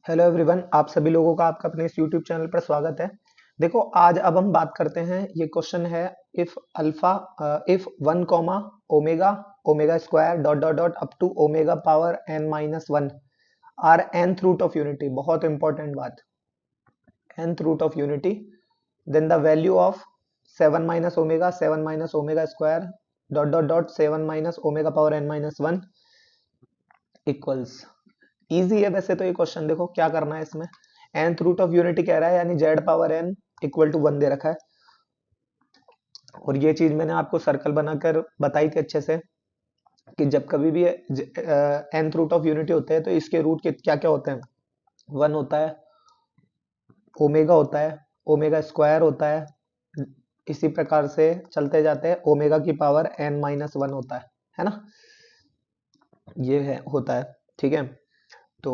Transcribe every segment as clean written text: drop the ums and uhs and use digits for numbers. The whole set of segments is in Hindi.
हेलो एवरीवन, आप सभी लोगों का आपका अपने इस यूट्यूब चैनल पर स्वागत है। देखो, आज अब हम बात करते हैं। ये क्वेश्चन है, if alpha if 1 comma omega omega square dot dot dot up to omega power n minus 1 are nth root of unity. बहुत इंपॉर्टेंट बात, nth root of unity, then the value of 7 minus omega square dot dot dot 7 minus omega power n minus 1 equals. Easy है वैसे तो ये क्वेश्चन। देखो क्या करना है इसमें, nth रूट ऑफ यूनिटी कह रहा है, यानी z power n equal to 1 दे रखा है। और ये चीज मैंने आपको सर्कल बनाकर बताई थी अच्छे से कि जब कभी भी nth रूट ऑफ यूनिटी होते हैं तो इसके रूट के क्या क्या होते हैं। 1 होता है, ओमेगा होता है, ओमेगा स्क्वायर होता है, इसी प्रकार से चलते जाते हैं, ओमेगा की पावर n माइनस 1 होता है ना। ये है होता है, ठीक है। तो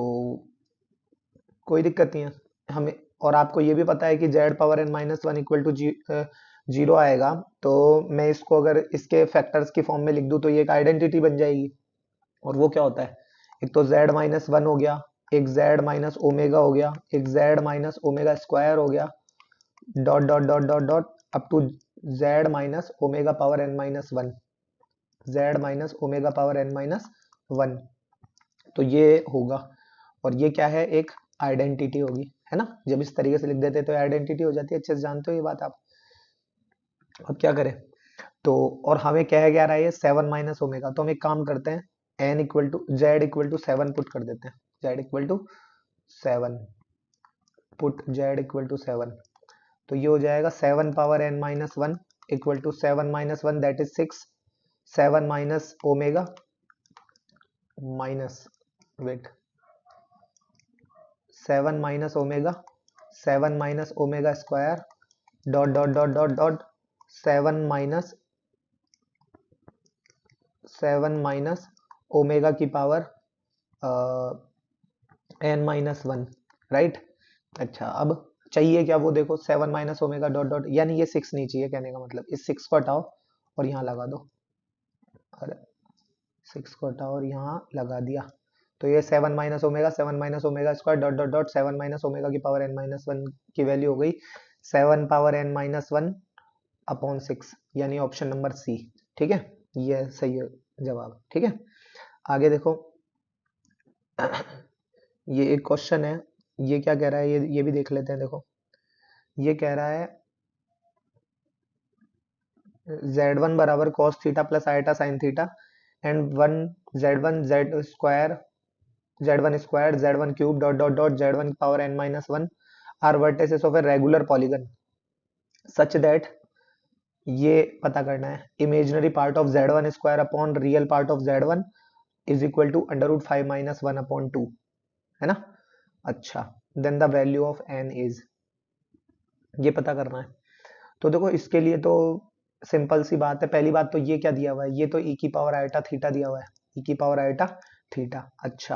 कोई दिक्कत नहीं है हमें। और आपको ये भी पता है कि z power n minus 1 equal to zero आएगा। तो मैं इसको अगर इसके फैक्टर्स की फॉर्म में लिख दूं तो ये एक आइडेंटिटी बन जाएगी। और वो क्या होता है, एक तो z माइनस 1 हो गया, एक z माइनस ओमेगा हो गया, एक z माइनस ओमेगा स्क्वायर हो गया, dot dot dot dot dot up to z minus omega power n minus 1, z minus omega power n minus 1। तो ये होगा। और ये क्या है, एक आइडेंटिटी होगी, है ना। जब इस तरीके से लिख देते तो आइडेंटिटी हो जाती है। अच्छे से जानते हो ये बात आप। अब क्या करें, तो और हमें क्या रहा है, ये 7 माइनस ओमेगा। तो हम एक काम करते हैं, n equal to z equal to 7 put कर देते हैं। Z equal to 7, put z equal to 7। तो ये हो जाएगा 7 power n minus 1 equal to 7 minus 1 that is 6। 7 minus omega minus, wait, 7 minus omega, 7 minus omega square dot dot dot dot dot 7 minus 7 minus omega की पावर n माइनस 1, राइट। अच्छा, अब चाहिए क्या, वो देखो 7 माइनस ओमेगा डॉट डॉट, यानी ये 6 नहीं चाहिए, कहने का मतलब इस 6 को हटाओ और यहाँ लगा दो। और 6 को हटाओ और यहाँ लगा दिया। तो ये 7 minus omega, 7 minus omega square dot dot dot 7 minus omega की पावर n माइनस 1 की वैल्यू हो गई 7 पावर n माइनस 1 अपॉन 6, यानी ऑप्शन नंबर सी। ठीक है, ये सही है जवाब। ठीक है, आगे देखो। ये एक क्वेश्चन है, ये क्या कह रहा है, ये भी देख लेते हैं। देखो, ये कह रहा है z1 बराबर cos theta plus iota sine theta and z1 square z1 cube dot dot dot z1 power n minus 1 are vertices of a regular polygon such that. ये पता करना है, imaginary part of z1 square upon real part of z1 is equal to under root 5 minus 1 upon 2, है ना। अच्छा, then the value of n is, ये पता करना है। तो देखो, इसके लिए तो सिंपल सी बात है। पहली बात तो ये क्या दिया हुआ है, ये तो e की पावर आयटा थीटा दिया हुआ है, e की पावर आयटा थीटा। अच्छा,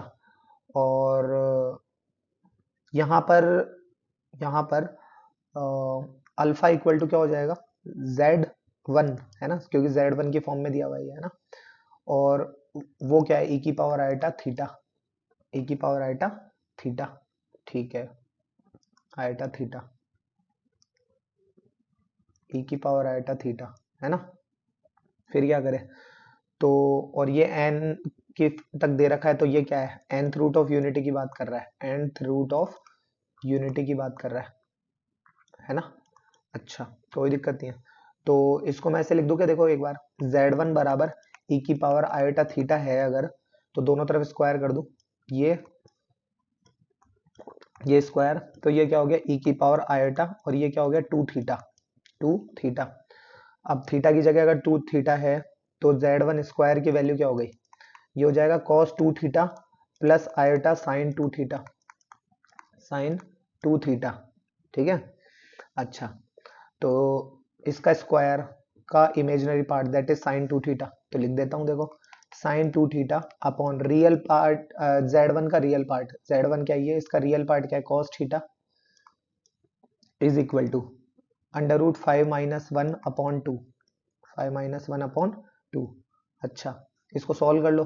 और यहाँ पर यहाँ पर अल्फा इक्वल टू क्या हो जाएगा, z1, है ना, क्योंकि z1 की फॉर्म में दिया हुआ है ना। और वो क्या है, e की पावर आयटा थीटा, e की पावर आयटा थीटा, ठीक है, आयटा थीटा, e की पावर आयटा थीटा, है ना। फिर क्या करें, तो और ये n की तक दे रखा है, तो ये क्या है, nth रूट ऑफ यूनिटी की बात कर रहा है, nth रूट ऑफ यूनिटी की बात कर रहा है ना। अच्छा, कोई दिक्कत नहीं है। तो इसको मैं ऐसे लिख दूं क्या, देखो एक बार, z1 बराबर e की पावर आयोटा थीटा है अगर, तो दोनों तरफ स्क्वायर कर दूं, ये स्क्वायर, तो ये क्या हो गया, e की पावर आयोटा, और ये क्या हो गया, 2 थीटा, 2 थीटा। अब थीटा की जगह अगर 2 थीटा है तो z1 स्क्वायर की वैल्यू क्या हो गई, ये हो जाएगा cos 2 theta plus iota sine 2 theta, sine 2 theta, ठीक है। अच्छा, तो इसका स्क्वायर का imaginary part that is sine 2 theta, तो लिख देता हूं, देखो, sine 2 theta upon real part, z1 का रियल पार्ट, z1 क्या है, इसका रियल पार्ट क्या है, cos theta is equal to under root 5 minus 1 upon 2, 5 minus 1 upon 2। अच्छा, इसको सॉल्व कर लो,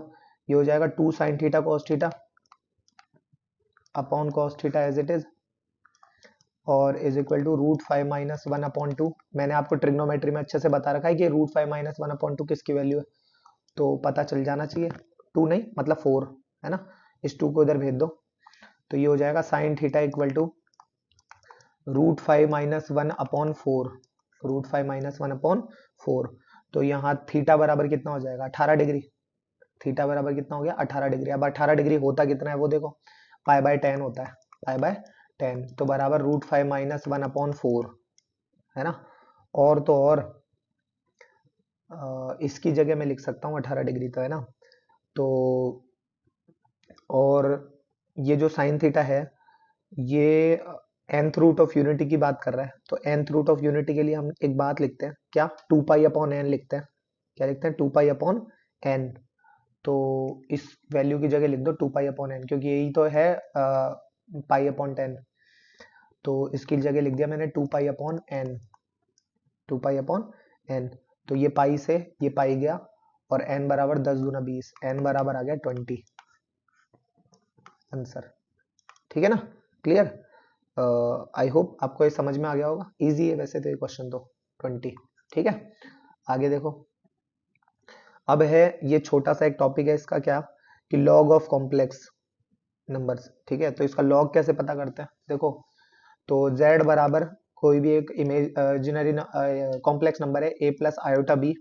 ये हो जाएगा 2 sine theta cos theta upon cos theta as it is, और इज इक्वल टू √5 - 1/2। मैंने आपको ट्रिग्नोमेट्री में अच्छे से बता रखा है कि √5 - 1/2 किसकी वैल्यू है, तो पता चल जाना चाहिए। 2 नहीं मतलब 4 है ना, इस 2 को इधर भेज दो, तो ये हो जाएगा साइन थीटा इक्वल टू √5 - 1/4, √5 - 1/4। तो यहाँ थीटा बराबर कितना हो जाएगा, 18 डिग्री। थीटा बराबर कितना हो गया, 18 डिग्री। अब 18 डिग्री होता कितना है वो देखो, π/10 होता है, π/10, तो बराबर √5 - 1/4 है ना। और तो और इसकी जगह मैं लिख सकता हूँ 18 डिग्री, तो है ना। तो और ये जो साइन थीटा है ये nth रूट ऑफ यूनिटी की बात कर रहा है, तो nth रूट ऑफ यूनिटी के लिए हम एक बात लिखते हैं, क्या, 2π/n लिखते हैं। क्या लिखते हैं, 2π/n। तो इस वैल्यू की जगह लिख दो 2π/n, क्योंकि यही तो है π/10। तो इसकी जगह लिख दिया मैंने 2π/n, 2π/n। तो ये पाई से ये पाई गया, और n बराबर 10 दूना 20, n बराबर आ गया 20 आंसर। ठीक है ना, क्लियर। आई होप आपको ये समझ में आ गया होगा, इजी है वैसे तो ये क्वेश्चन तो 20। ठीक है, आगे देखो। अब है ये छोटा सा एक टॉपिक है इसका, क्या कि लॉग ऑफ कॉम्प्लेक्स नंबर्स। ठीक है, तो इसका लॉग कैसे पता करते हैं, देखो। तो z बराबर कोई भी एक इमेजिनरी कॉम्प्लेक्स नंबर है a + i/b,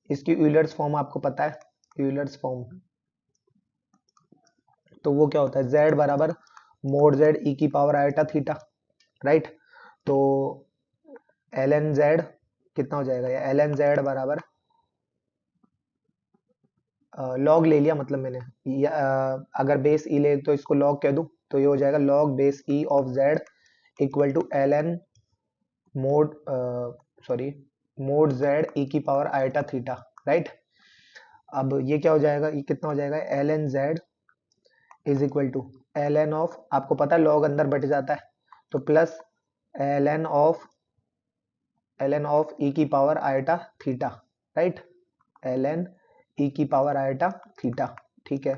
इसकी यूलर्स फॉर्म आपको पता है, यूलर्स फॉर्म। तो वो क्या होता है, z बराबर mod z e⁻i⁻θ, राइट। तो ln z कितना हो जाएगा, या ln z बराबर लॉग ले लिया, मतलब मैंने अगर बेस ई ले तो इसको लॉग कह दूं, तो ये हो जाएगा log base e of z equal to ln mod mod z e⁻i⁻θ, right. अब ये क्या हो जाएगा, ये कितना हो जाएगा, ln z is equal to ln of, आपको पता है लॉग अंदर बट जाता है, तो plus ln of e⁻i⁻θ, right, ln e⁻i⁻θ। ठीक है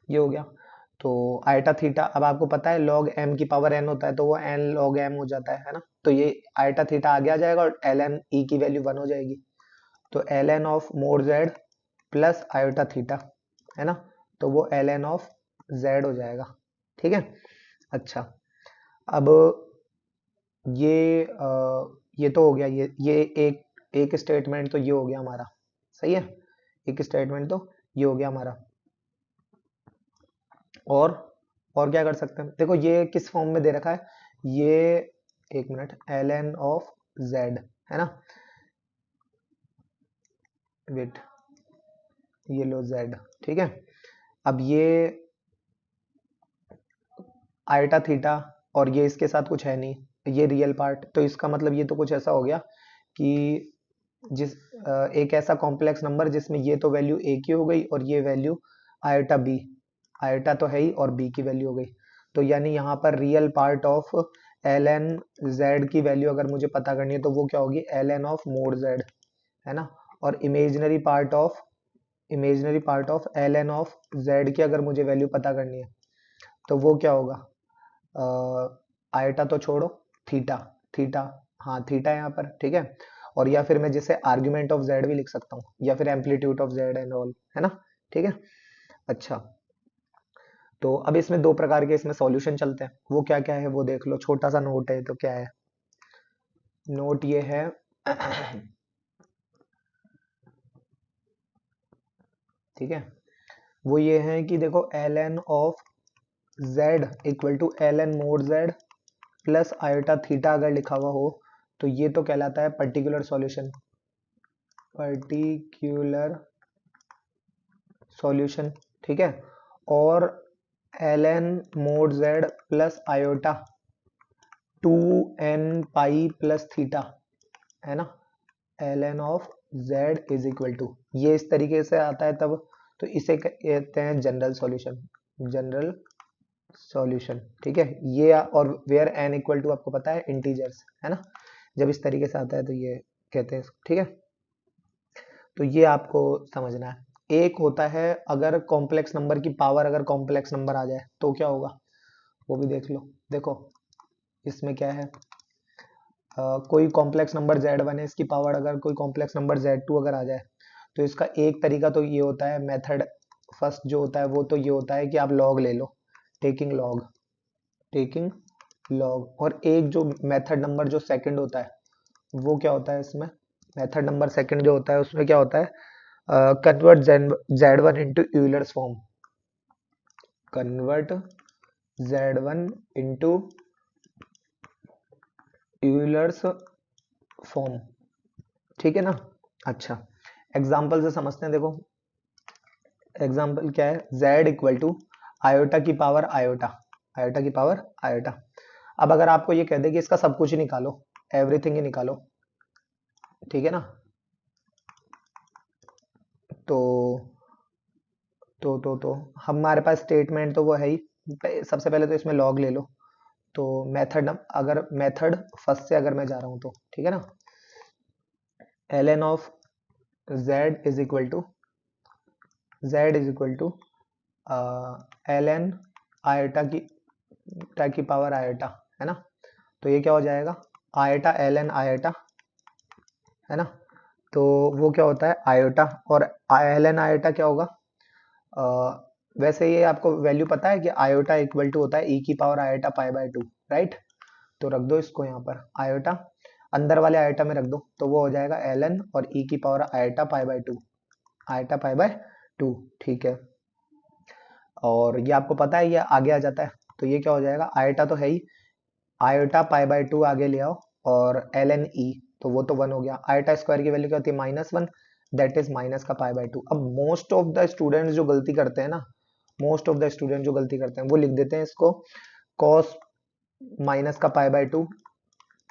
ये हो गया। तो आयटा थीटा, अब आपको पता है log m की पावर n होता है, तो वो n log m हो जाता है ना। तो ये आयटा थीटा आगे आ जाएगा, और ln e की वैल्यू 1 हो जाएगी। तो ln of mode z plus iota theta, है ना, तो वो ln ऑफ z हो जाएगा। ठीक है, अच्छा। अब ये तो हो गया, ये एक स्टेटमेंट तो ये हो गया हमारा, सही है, एक स्टेटमेंट तो ये हो गया हमारा। और क्या कर सकते हैं, देखो ये किस फॉर्म में दे रखा है, ये एक मिनट, ln ऑफ z है ना, वेट, ये लो z। ठीक है, अब ये आयटा थीटा, और ये इसके साथ कुछ है नहीं, ये रियल पार्ट, तो इसका मतलब ये तो कुछ ऐसा हो गया कि जिस एक ऐसा कॉम्प्लेक्स नंबर जिसमें ये तो वैल्यू a की हो गई, और ये वैल्यू आयटा b, आयटा तो है ही, और b की वैल्यू हो गई। तो यानी यहाँ पर real part of ln z की वैल्यू अगर मुझे पता करनी है, तो वो क्या होगी, ln ऑफ मोड z, है ना। और imaginary part of ln of z की अगर मुझे वैल्यू पता करनी है, तो वो क्या होगा, आयटा तो छोड़ो, थीटा, थीटा, हाँ थीटा यहाँ पर, ठीक है। और या फिर मैं जिसे आर्ग्यूमेंट ऑफ z भी लिख सकता हूँ, या फिर amplitude of z and all, है ना। ठीक है, अच्छा। तो अब इसमें दो प्रकार के इसमें सॉल्यूशन चलते हैं, वो क्या क्या है वो देख लो, छोटा सा नोट है, तो क्या है, नोट ये है ठीक है, वो ये है कि देखो ln of z equal to ln mod z plus iota theta अगर लिखा हुआ हो, तो ये तो कहलाता है पर्टिकुलर सॉल्यूशन, पर्टिकुलर सॉल्यूशन। ठीक है, और ln mod z plus iota 2n pi plus theta, है ना, ln of z is equal to, ये इस तरीके से आता है तब, तो इसे कहते हैं जनरल सॉल्यूशन, जनरल सॉल्यूशन। ठीक है, ये और वेयर n इक्वल टू आपको पता है इंटीजर्स, है ना, जब इस तरीके से आता है तो ये कहते हैं इसको। ठीक है, तो ये आपको समझना है। एक होता है अगर कॉम्प्लेक्स नंबर की पावर अगर कॉम्प्लेक्स नंबर आ जाए तो क्या होगा, वो भी देख लो। देखो इसमें क्या है, कोई कॉम्प्लेक्स नंबर z1 है, इसकी पावर अगर कोई कॉम्प्लेक्स नंबर z2 अगर आ जाए, तो इसका एक तरीका तो ये होता है, मेथड फर्स्ट जो होता है वो तो ये होता है कि आप लॉग ले लो, टेकिंग लॉग, टेकिंग लॉग। और एक जो मेथड नंबर जो सेकंड होता है वो क्या होता है, इसमें मेथड नंबर सेकंड जो होता है उसमें क्या होता है, convert z1 into Euler's form, convert z1 into Euler's form, ठीक है ना। अच्छा, एग्जाम्पल से समझते हैं। देखो एग्जाम्पल क्या है, z इक्वल टू आयोटा की पावर आयोटा, आयोटा की पावर आयोटा। अब अगर आपको ये कह दे कि इसका सब कुछ ही निकालो, एवरीथिंग ही निकालो, ठीक है ना, तो तो हमारे पास स्टेटमेंट तो वो है ही। सबसे पहले तो इसमें लॉग ले लो, तो मेथड, अगर मेथड फर्स्ट से अगर मैं जा रहा हूं तो ठीक है ना, ln of z is equal to, z is equal to ln iota की पावर आयोटा, है ना। तो ये क्या हो जाएगा, आयोटा ln आयोटा, है ना। तो वो क्या होता है आयोटा, और ln आयोटा क्या होगा, वैसे ये आपको वैल्यू पता है कि आयोटा इक्वल टू होता है ई की power iota pi by 2, right. तो रख दो इसको यहाँ पर आयोटा, अंदर वाले आयोटा में रख दो, तो वो हो जाएगा ln और ई की power iota pi by 2, iota pi by 2, ठीक है। और ये आपको पता है ये आगे आ जाता है, तो ये क्या हो जाएगा, आयोटा तो है ही, आयोटा पाई बाय 2 आगे ले आओ, और ln ई, तो वो तो 1 हो गया। आयोटा स्क्वायर की वैल्यू क्या होती है, -1, दैट इज माइनस का पाई बाय 2। अब मोस्ट ऑफ द स्टूडेंट्स जो गलती करते हैं ना, मोस्ट ऑफ द स्टूडेंट जो गलती करते हैं वो लिख देते हैं इसको कॉस माइनस का pi bye 2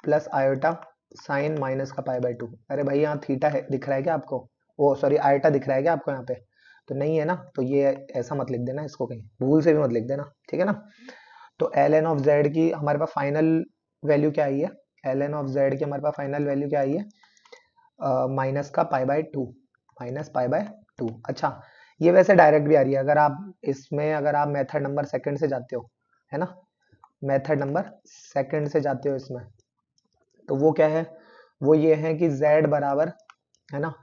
plus iota sine minus का पाई बाय 2। अरे भाई यहाँ थीटा है दिख रहा है क्या आपको, वो सॉरी आयोटा दिख रहा है क्या आपको यहाँ पे, तो नहीं है ना, तो ये ऐसा मत लिख देना, इसको कहीं भूल से भी मत लिख देना, ठीक है ना। तो ln ऑफ z की हमारे पास फाइनल वैल्यू क्या आई है, ln ऑफ z की हमारे पास फाइनल वैल्यू क्या आई है, माइनस का pi bye 2, minus pi by 2। अच्छा, ये वैसे डायरेक्ट भी आ रही है, अगर आप इसमें अगर आप मेथड नंबर सेकंड से जाते हो, है ना, मेथड नंबर सेकंड से जाते हो इसमें, तो वो क्या है, वो ये है कि z बराबर, है ना,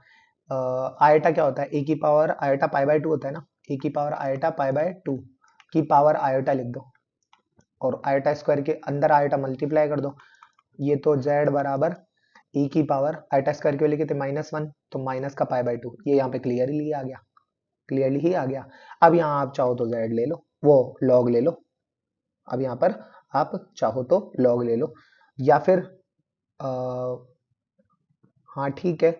आयोटा क्या होता है, e की पावर आयोटा पाई बाय 2 होता है ना, e की पावर आयोटा पाई बाय 2 की पावर आयोटा लिख दो, और आयोटा स्क्वायर के अंदर आयोटा मल्टीप्लाई कर दो, ये तो z बराबर e की पावर आयोटा स्क्वायर की वैल्यू कितनी -1, तो माइनस का पाई बाय 2, ये यहाँ पे क्लियरली आ गया, क्लियरली ही आ गया। अब यहाँ आप चाहो तो z ले लो, वो लॉग ले लो, अब यहाँ पर आप चाहो तो लॉग ले लो, या फिर आ, हाँ ठीक है,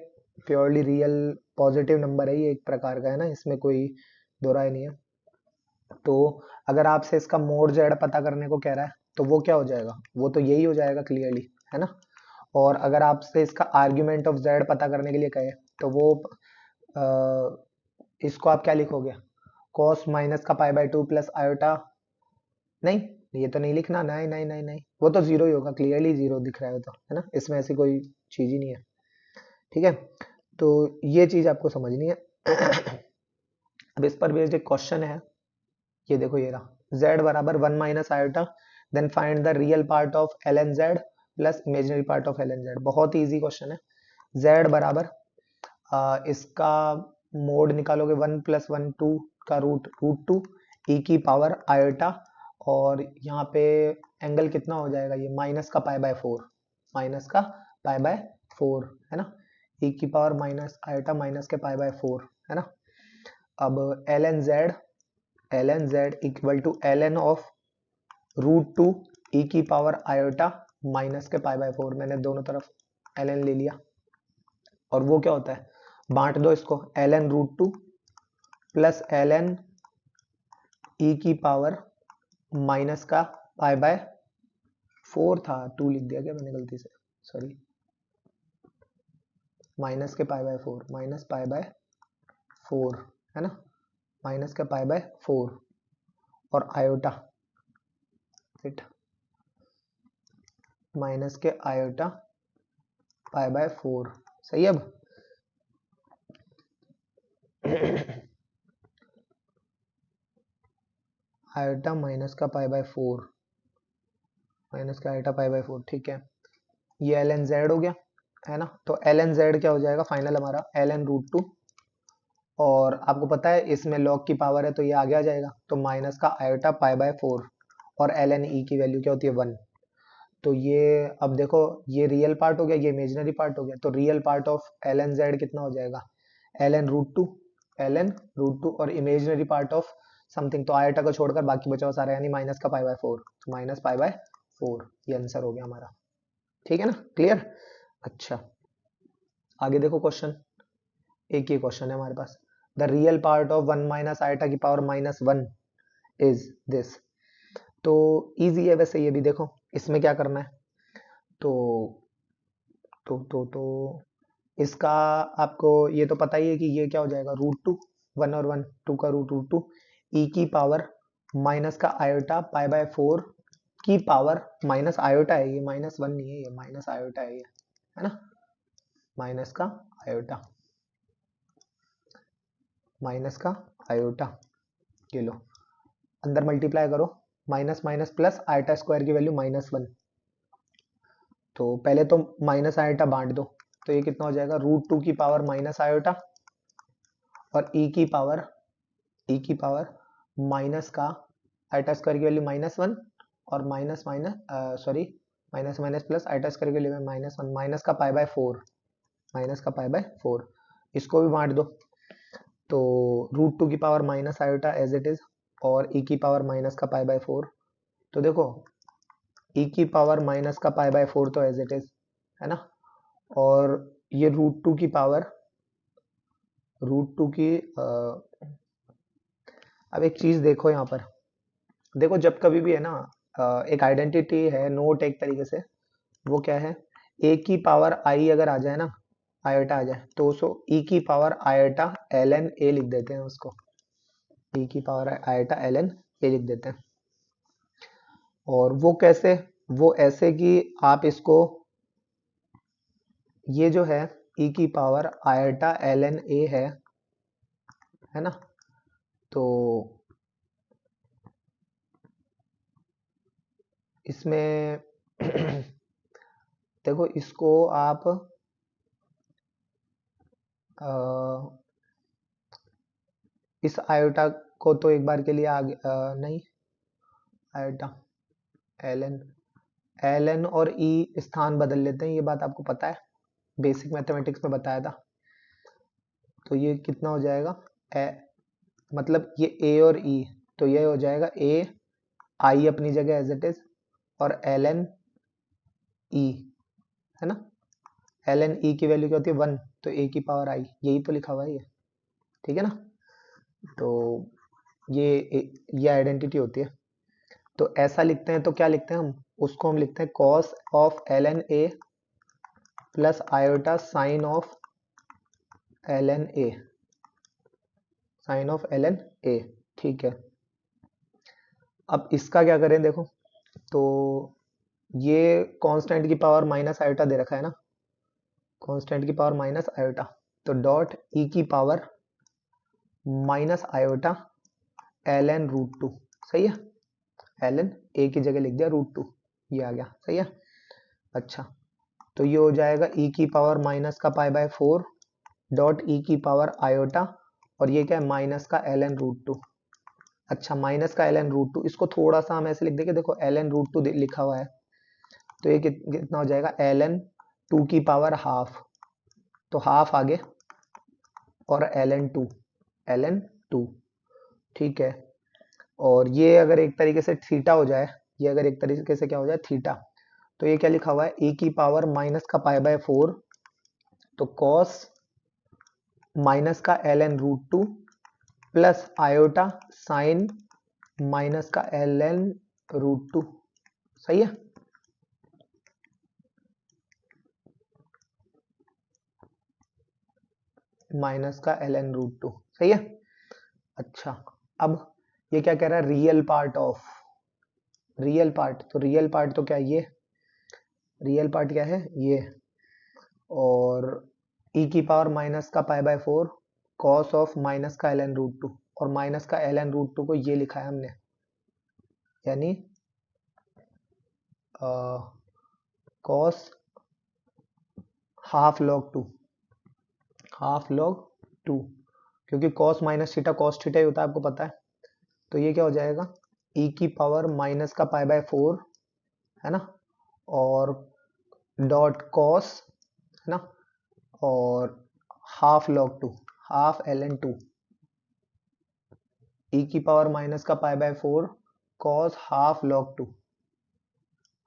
प्योरली रियल पॉजिटिव नंबर है ये एक प्रकार का, है ना, इसमें कोई दो राय नहीं है। तो अगर आपसे इसका मोड जेड पता करने को कह रहा है तो वो क्या हो जाएगा, वो तो यही हो जाएगा क्लियरली, है ना। और अगर आपसे इसका आर्ग्यूमेंट ऑफ जेड पता करने के लिए कहे तो वो इसको आप क्या लिखोगे, कॉस माइनस का पाई बाय 2 प्लस आयोटा, नहीं ये तो नहीं लिखना, नहीं नहीं नहीं नहीं, वो तो जीरो ही होगा, क्लियरली जीरो दिख रहा है वो तो, है ना, इसमें ऐसी कोई चीज ही नहीं है, ठीक है। तो ये चीज आपको समझनी है। अब इस पर बेस्ड एक क्वेश्चन है, ये देखो ये रहा, z बराबर 1 minus iota, then find the real part of ln z plus imaginary part of ln z। बहुत ही इजी क्वेश्चन है। z बराबर इसका मोड निकालोगे 1 प्लस 1 2 का रूट 2 e की पावर आयोटा, और यहाँ पे एंगल कितना हो जाएगा, ये माइनस का पाई बाय 4, माइनस का पाई बाय 4, है ना, e की पावर माइनस आयोटा माइनस के पाई बाय 4, है ना। अब ln z equal to ln of root 2 e की पावर आयोटा माइनस के पाई बाय 4, मैंने दोनों तरफ ln ले लिया, और वो क्या होता है, बांट दो इसको, ln root 2 plus ln e की पावर माइनस का पाई बाय 4 था, 2 लिख दिया क्या मैंने गलती से, सॉरी, माइनस के pi by 4, minus pi by 4, है ना, माइनस के पाई बाय 4, और आयोटा फिट माइनस के आयोटा पाई बाय 4, सही। अब आयोटा माइनस का पाई बाय 4, माइनस का आयोटा पाई बाय 4, ठीक है। ये एल एन जेड हो गया, है ना। तो एल एन जेड क्या हो जाएगा फाइनल हमारा, एल एन रूट टू, और आपको पता है इसमें लॉग की पावर है तो ये आगे आ जाएगा, तो माइनस का आयोटा पाई बाय 4, और एल एन ई की वैल्यू क्या होती है 1। तो ये अब देखो, ये रियल पार्ट हो गया, ये इमेजिनरी पार्ट हो गया, तो real part of L N Z कितना हो जाएगा, L N root two, L N root two, और इमेजिनरी पार्ट ऑफ समथिंग, तो आयोटा को छोड़कर बाकी बचा हुआ सारा, यानी माइनस का पाई बाय 4, तो माइनस पाई बाय 4, ये आंसर हो गया हमारा, ठीक है ना, क्लियर। अच्छा, आगे देखो क्वेश्चन, एक ही क्वेश्चन है हमारे पास। The real part of 1 minus iota की पावर माइनस 1 इज दिस। तो इजी है वैसे ये भी, देखो इसमें क्या करना है, तो तो इसका आपको ये तो पता ही है कि ये क्या हो जाएगा, रूट टू, 1 और 1, 2 का रूट टू, ई की पावर माइनस का आयोटा पाई बाय 4 की पावर, माइनस आयोटा है ये, माइनस 1 नहीं है ये, माइनस आयोटा है ये, है ना, माइनस का आयोटा, माइनस का आयोटा, ये लो, अंदर मल्टीप्लाई करो, minus minus plus, iota square की वैल्यू -1, तो पहले तो माइनस आयोटा बांट दो, तो ये कितना हो जाएगा, रूट टू की पावर माइनस आयोटा, और ई की पावर माइनस का आयोटा स्क्वायर की वैल्यू -1, और minus minus sorry, minus minus plus, iota square की वैल्यू -1, माइनस का पाई बाय 4, माइनस का पाई बाय 4, इसको भी बांट दो, तो रूट टू की power minus iota as it is, और ई की पावर माइनस का पाई बाय 4, तो देखो ई की पावर माइनस का पाई बाय 4 तो एज इट इज, है ना, और ये रूट टू की पावर, रूट टू की अब एक चीज देखो यहाँ पर, देखो जब कभी भी है ना, एक आइडेंटिटी है, नोट एक तरीके से, वो क्या है, ए की पावर आई अगर आ जाए ना, आयोटा आ जाए, तो उसको ई की power iota L N A लिख देते हैं, उसको ई की power iota L N A लिख देते हैं। और वो कैसे, वो ऐसे कि आप इसको, ये जो है ई की power iota L N A है ना, तो इसमें देखो इसको आप इस आयोटा को तो एक बार के लिए आगे नहीं, आयोटा एल एन और ई स्थान बदल लेते हैं, ये बात आपको पता है, बेसिक मैथमेटिक्स में बताया था। तो ये कितना हो जाएगा, ए, मतलब ये ए और ई, तो ये हो जाएगा ए आई अपनी जगह एज इट इज, और एल एन ई, है ना, एल एन ई की वैल्यू क्या होती है 1, तो ए की पावर आई, यही तो लिखा हुआ है ये, ठीक है ना। तो ये आइडेंटिटी होती है, तो ऐसा लिखते हैं, तो क्या लिखते हैं हम, उसको हम लिखते हैं cos of L N A plus iota sine of L N A, sine of L N A, ठीक है। अब इसका क्या करें, देखो तो ये कांस्टेंट की पावर माइनस आयोटा दे रखा है ना, कांस्टेंट की पावर माइनस आयोटा, तो डॉट ई की power minus iota L N root two, सही है, एल एन ए की जगह लिख दिया रूट टू, ये आ गया, सही है। अच्छा, तो ये हो जाएगा ई की पावर माइनस का पाई बाय 4 डॉट ई की पावर आयोटा, और ये क्या है, माइनस का एल एन रूट टू। अच्छा, माइनस का एल एन रूट टू, इसको थोड़ा सा हम ऐसे लिख देंगे, देखो एल एन रूट टू लिखा हुआ है, तो ये कितना हो जाएगा, एल एन टू की पावर हाफ, तो हाफ आगे, और एल एन टू, ठीक है। और ये अगर एक तरीके से थीटा हो जाए, ये अगर एक तरीके से क्या हो जाए थीटा, तो ये क्या लिखा हुआ है, ई की पावर माइनस का पाई बाय 4, तो कॉस माइनस का L N root two plus iota sine minus का एल एन रूट टू, सही है। माइनस का एल एन रूट टू, सही है। अच्छा, अब ये क्या कह रहा है, real part of, real part, तो रियल पार्ट तो क्या है, ये रियल पार्ट क्या है ये, और ई की पावर माइनस का pi by 4 cos of minus का एल एन रूट टू, और माइनस का एल एन रूट टू को ये लिखा है हमने, यानी cos half log two, half log two, क्योंकि cos minus theta cos theta ही होता है, आपको पता है। तो ये क्या हो जाएगा, e की पावर माइनस का पाई बाय 4 है ना, और डॉट कॉस है ना, और half log two, half ln two, e की पावर माइनस का pi by 4 cos half log two,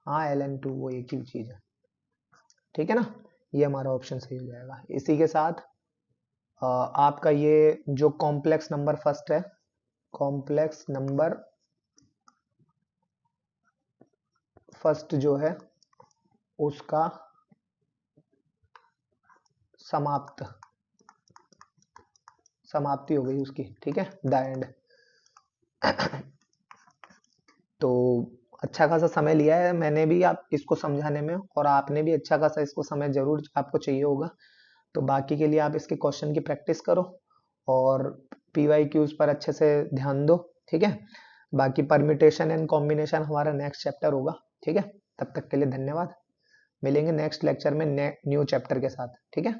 हाँ ln टू वो एक ही चीज है, ठीक है ना। ये हमारा ऑप्शन सही हो जाएगा। इसी के साथ आपका ये जो कॉम्प्लेक्स नंबर फर्स्ट है, कॉम्प्लेक्स नंबर फर्स्ट जो है उसका समाप्त, समाप्ति हो गई उसकी, ठीक है, द एंड। तो अच्छा खासा समय लिया है मैंने भी आप इसको समझाने में, और आपने भी अच्छा खासा इसको समय जरूर आपको चाहिए होगा। तो बाकी के लिए आप इसके क्वेश्चन की प्रैक्टिस करो और PYQs पर अच्छे से ध्यान दो, ठीक है। बाकी परम्यूटेशन एंड कॉम्बिनेशन हमारा नेक्स्ट चैप्टर होगा, ठीक है। तब तक के लिए धन्यवाद, मिलेंगे नेक्स्ट लेक्चर में न्यू चैप्टर के साथ, ठीक है।